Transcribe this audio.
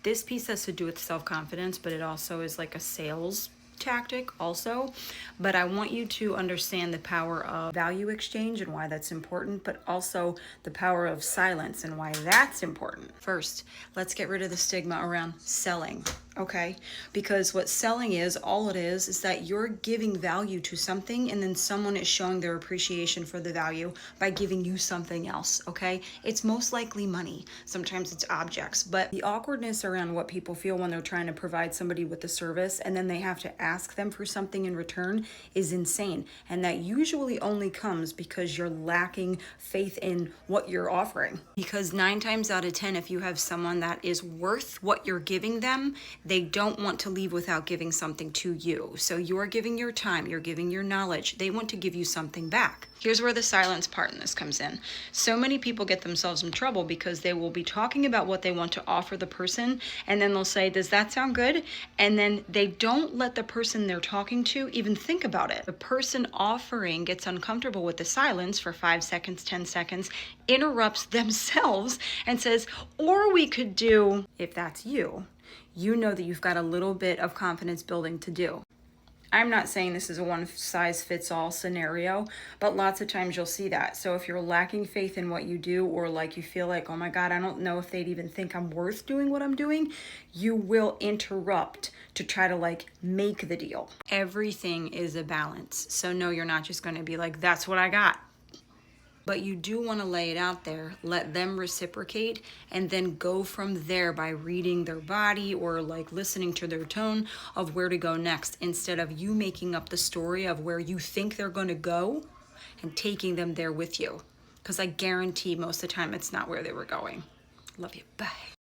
This piece has to do with self-confidence, but it also is like a sales tactic also. But I want you to understand the power of value exchange and why that's important, but also the power of silence and why that's important. First, let's get rid of the stigma around selling, okay? Because what selling is, all it is that you're giving value to something and then someone is showing their appreciation for the value by giving you something else, okay? It's most likely money. Sometimes it's objects, but the awkwardness around what people feel when they're trying to provide somebody with a service and then they have to ask them for something in return is insane. And that usually only comes because you're lacking faith in what you're offering. Because 9 times out of 10, if you have someone that is worth what you're giving them, they don't want to leave without giving something to you. So you're giving your time, you're giving your knowledge. They want to give you something back. Here's where the silence part in this comes in. So many people get themselves in trouble because they will be talking about what they want to offer the person, and then they'll say, does that sound good? And then they don't let the person they're talking to even think about it. The person offering gets uncomfortable with the silence for 5 seconds, 10 seconds, interrupts themselves and says, or we could do, if that's you, you know that you've got a little bit of confidence building to do. I'm not saying this is a one-size-fits-all scenario, but lots of times you'll see that. So if you're lacking faith in what you do, or like you feel like, oh my God, I don't know if they'd even think I'm worth doing what I'm doing, you will interrupt to try to like make the deal. Everything is a balance. So no, you're not just going to be like, that's what I got. But you do want to lay it out there, let them reciprocate, and then go from there by reading their body or like listening to their tone of where to go next, instead of you making up the story of where you think they're going to go and taking them there with you. Because I guarantee most of the time it's not where they were going. Love you. Bye.